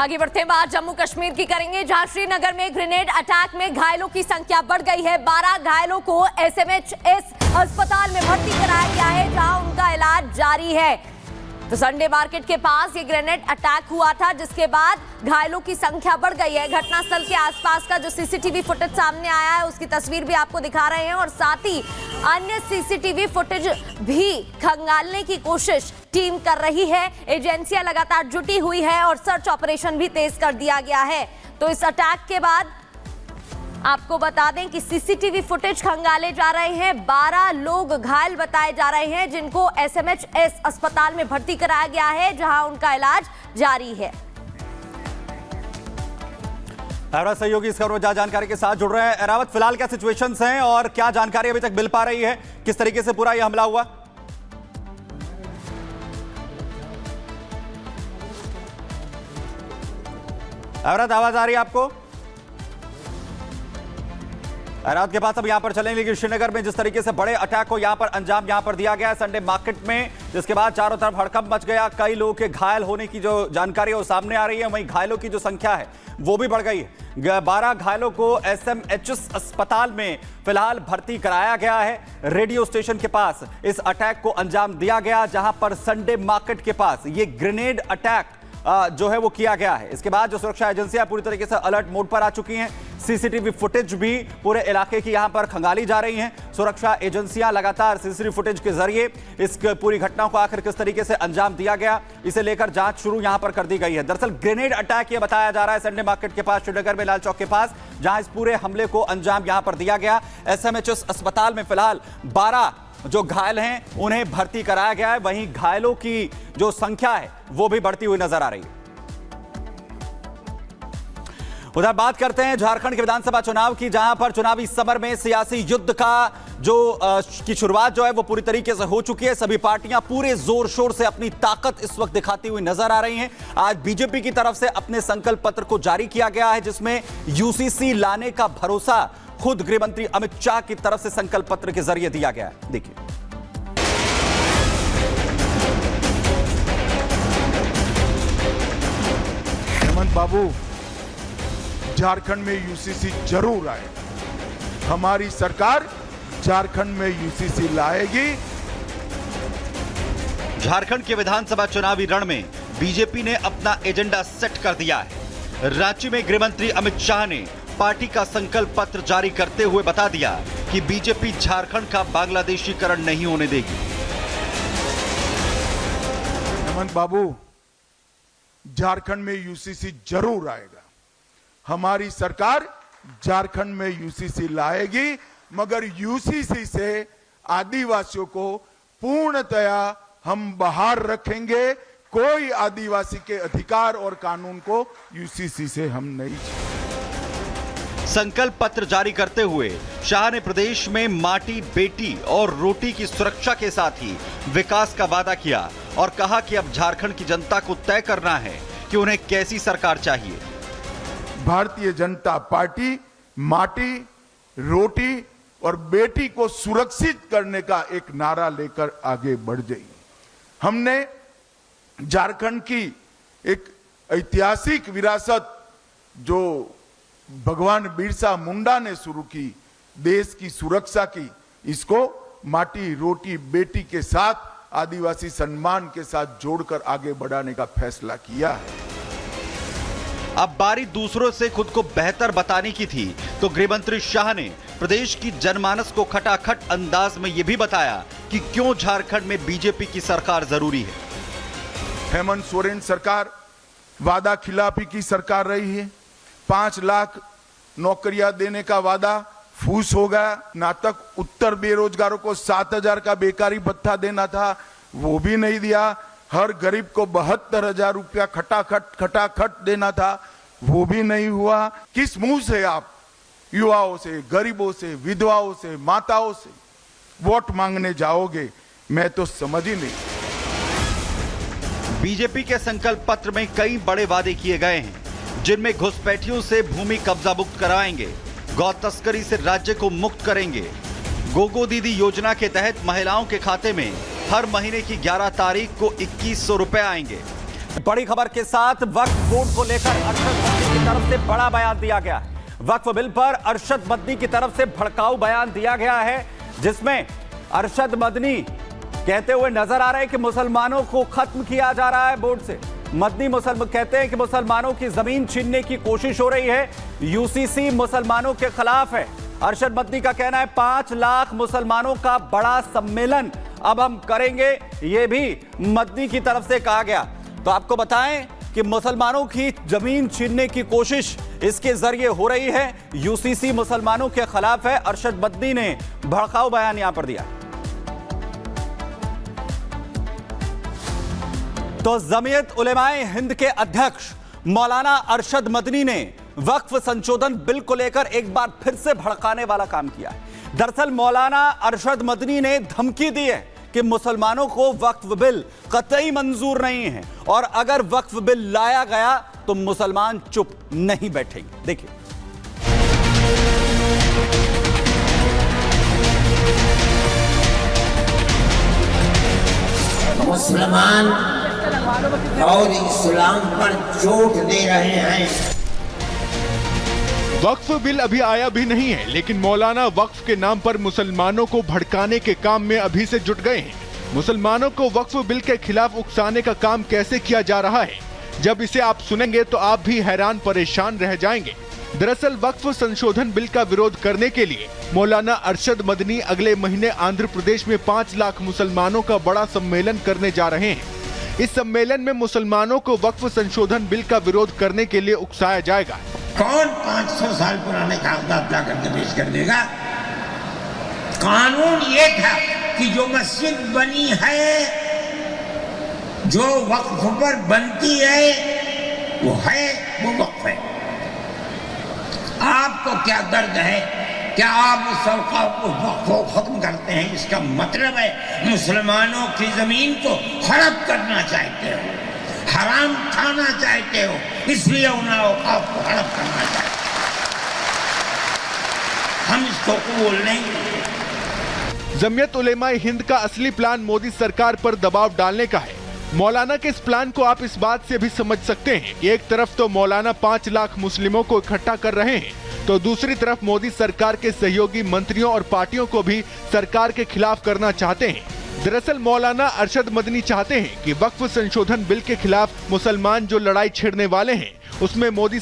आगे बढ़ते हैं, बात जम्मू कश्मीर की करेंगे, जहां श्रीनगर में ग्रेनेड अटैक में घायलों की संख्या बढ़ गई है। 12 घायलों को एसएमएचएस अस्पताल में भर्ती कराया गया है, जहां उनका इलाज जारी है। तो संडे मार्केट के पास ये ग्रेनेड अटैक हुआ था, जिसके बाद घायलों की संख्या बढ़ गई है। घटनास्थल के आसपास का जो सीसीटीवी फुटेज सामने आया है, उसकी तस्वीर भी आपको दिखा रहे हैं, और साथ ही अन्य सीसीटीवी फुटेज भी खंगालने की कोशिश टीम कर रही है। एजेंसियां लगातार जुटी हुई है और सर्च ऑपरेशन भी तेज कर दिया गया है। तो इस अटैक के बाद आपको बता दें कि सीसीटीवी फुटेज खंगाले जा रहे हैं। 12 लोग घायल बताए जा रहे हैं, जिनको एसएमएचएस अस्पताल में भर्ती कराया गया है, जहां उनका इलाज जारी है। हमारा सहयोगी इस खबर में जानकारी के साथ जुड़ रहे हैं। एरावत, फिलहाल क्या सिचुएशंस हैं और क्या जानकारी अभी तक मिल पा रही है, किस तरीके से पूरा यह हमला हुआ? एरावत, आवाज आ रही है आपको? एरावत के पास अब यहां पर चलेंगे, लेकिन श्रीनगर में जिस तरीके से बड़े अटैक को यहां पर अंजाम यहां पर दिया गया है संडे मार्केट में, जिसके बाद चारों तरफ हड़कंप मच गया। कई लोगों के घायल होने की जो जानकारी है वो सामने आ रही है, वहीं घायलों की जो संख्या है वो भी बढ़ गई है। 12 घायलों को एसएमएचएस अस्पताल में फिलहाल भर्ती कराया गया है। रेडियो स्टेशन के पास इस अटैक को अंजाम दिया गया, जहां पर संडे मार्केट के पास ये ग्रेनेड अटैक जो है वो किया गया है। इसके बाद जो सुरक्षा एजेंसियां पूरी तरीके से अलर्ट मोड पर आ चुकी हैं। सीसीटीवी फुटेज भी पूरे इलाके की यहां पर खंगाली जा रही हैं। सुरक्षा एजेंसियां लगातार सीसीटीवी फुटेज के जरिए इस पूरी घटना को आखिर किस तरीके से अंजाम दिया गया, इसे लेकर जांच शुरू यहां पर कर दी गई है। दरअसल ग्रेनेड अटैक ये बताया जा रहा है संडे मार्केट के पास, श्रीनगर में लाल चौक के पास, जहां इस पूरे हमले को अंजाम यहां पर दिया गया। एसएमएचएस अस्पताल में फिलहाल 12 जो घायल हैं उन्हें भर्ती कराया गया है, वहीं घायलों की जो संख्या है वो भी बढ़ती हुई नजर आ रही है। उधर बात करते हैं झारखंड के विधानसभा चुनाव की, जहां पर चुनावी समर में सियासी युद्ध का की शुरुआत जो है वो पूरी तरीके से हो चुकी है। सभी पार्टियां पूरे जोर शोर से अपनी ताकत इस वक्त दिखाती हुई नजर आ रही हैं। आज बीजेपी की तरफ से अपने संकल्प पत्र को जारी किया गया है, जिसमें यूसीसी लाने का भरोसा खुद गृह मंत्री अमित शाह की तरफ से संकल्प पत्र के जरिए दिया गया है। देखिए, हेमंत बाबू, झारखंड में यूसीसी जरूर आए। हमारी सरकार झारखंड में यूसीसी लाएगी। झारखंड के विधानसभा चुनावी रण में बीजेपी ने अपना एजेंडा सेट कर दिया है। रांची में गृह मंत्री अमित शाह ने पार्टी का संकल्प पत्र जारी करते हुए बता दिया कि बीजेपी झारखंड का बांग्लादेशीकरण नहीं होने देगी। हेमंत बाबू, झारखंड में यूसीसी जरूर आएगा। हमारी सरकार झारखंड में यूसीसी लाएगी, मगर यूसीसी से आदिवासियों को पूर्णतया हम बाहर रखेंगे। कोई आदिवासी के अधिकार और कानून को यूसीसी से हम नहीं छीनेंगे। संकल्प पत्र जारी करते हुए शाह ने प्रदेश में माटी, बेटी और रोटी की सुरक्षा के साथ ही विकास का वादा किया और कहा कि अब झारखंड की जनता को तय करना है कि उन्हें कैसी सरकार चाहिए। भारतीय जनता पार्टी माटी, रोटी और बेटी को सुरक्षित करने का एक नारा लेकर आगे बढ़ गई। हमने झारखंड की एक ऐतिहासिक विरासत जो भगवान बिरसा मुंडा ने शुरू की, देश की सुरक्षा की, इसको माटी, रोटी, बेटी के साथ आदिवासी सम्मान के साथ जोड़कर आगे बढ़ाने का फैसला किया है। अब बारी दूसरों से खुद को बेहतर बताने की थी, तो गृहमंत्री शाह ने प्रदेश की जनमानस को खटाखट अंदाज में यह भी बताया कि क्यों झारखंड में बीजेपी की सरकार जरूरी है। हेमंत सोरेन सरकार वादा खिलाफी की सरकार रही है। 5 लाख नौकरियां देने का वादा फूस हो गया। ना तक उत्तर बेरोजगारों को 7,000 का बेकारी भत्ता देना था, वो भी नहीं दिया। हर गरीब को 72,000 रुपया खटाखट देना था, वो भी नहीं हुआ। किस मुंह से आप युवाओं से, गरीबों से, विधवाओं से, माताओं से वोट मांगने जाओगे, मैं तो समझ ही नहीं। बीजेपी के संकल्प पत्र में कई बड़े वादे किए गए हैं, जिनमें घुसपैठियों से भूमि कब्जा मुक्त कराएंगे, गौ तस्करी से राज्य को मुक्त करेंगे, गोगो दीदी योजना के तहत महिलाओं के खाते में हर महीने की 11 तारीख को 2100 रुपए आएंगे, बड़ी खबर के साथ वक्फ बोर्ड को लेकर अरशद मदनी की तरफ से बड़ा बयान दिया गया है। वक्फ बिल पर अरशद मदनी की तरफ से भड़काऊ बयान दिया गया है, जिसमें अरशद मदनी कहते हुए नजर आ रहे हैं कि मुसलमानों को खत्म किया जा रहा है बोर्ड से। मदनी मुसलमान कहते हैं कि मुसलमानों की जमीन छीनने की कोशिश हो रही है, यूसीसी मुसलमानों के खिलाफ है। अरशद मदनी का कहना है 5 लाख मुसलमानों का बड़ा सम्मेलन अब हम करेंगे, यह भी मदनी की तरफ से कहा गया। तो आपको बताएं कि मुसलमानों की जमीन छीनने की कोशिश इसके जरिए हो रही है, यूसीसी मुसलमानों के खिलाफ है। अरशद मदनी ने भड़काऊ बयान यहां पर दिया। तो जमीयत उलेमाए हिंद के अध्यक्ष मौलाना अरशद मदनी ने वक्फ संशोधन बिल को लेकर एक बार फिर से भड़काने वाला काम किया है। दरअसल मौलाना अरशद मदनी ने धमकी दी है कि मुसलमानों को वक्फ बिल कतई मंजूर नहीं है और अगर वक्फ बिल लाया गया तो मुसलमान चुप नहीं बैठेंगे। देखिए, मुसलमान और इस्लाम पर चोट दे रहे हैं। वक्फ बिल अभी आया भी नहीं है, लेकिन मौलाना वक्फ के नाम पर मुसलमानों को भड़काने के काम में अभी से जुट गए हैं। मुसलमानों को वक्फ बिल के खिलाफ उकसाने का काम कैसे किया जा रहा है, जब इसे आप सुनेंगे तो आप भी हैरान परेशान रह जाएंगे। दरअसल वक्फ संशोधन बिल का विरोध करने के लिए मौलाना अरशद मदनी अगले महीने आंध्र प्रदेश में 5 लाख मुसलमानों का बड़ा सम्मेलन करने जा रहे हैं। इस सम्मेलन में मुसलमानों को वक्फ संशोधन बिल का विरोध करने के लिए उकसाया जाएगा। कौन 500 साल पुराने कागजात ला करके पेश कर देगा? कानून ये था कि जो मस्जिद बनी है, जो वक्फ पर बनती है, वो वक्फ है। आपको क्या दर्द है? क्या आप उस वक्फ को खत्म करते हैं? इसका मतलब है मुसलमानों की जमीन को हड़प करना चाहते हो, हराम खाना चाहते हो, इसलिए उन्हें आपको हड़प करना चाहते हो। हम इसको कबूल नहीं। जमीयत उलेमाए हिंद का असली प्लान मोदी सरकार पर दबाव डालने का है। मौलाना के इस प्लान को आप इस बात से भी समझ सकते हैं कि एक तरफ तो मौलाना 5 लाख मुस्लिमों को इकट्ठा कर रहे हैं, तो दूसरी तरफ मोदी सरकार के सहयोगी मंत्रियों और पार्टियों को भी सरकार के खिलाफ करना चाहते हैं। दरअसल मौलाना अरशद मदनी चाहते हैं कि वक्फ संशोधन बिल के खिलाफ मुसलमान जो लड़ाई छेड़ने वाले हैं, उसमें मोदी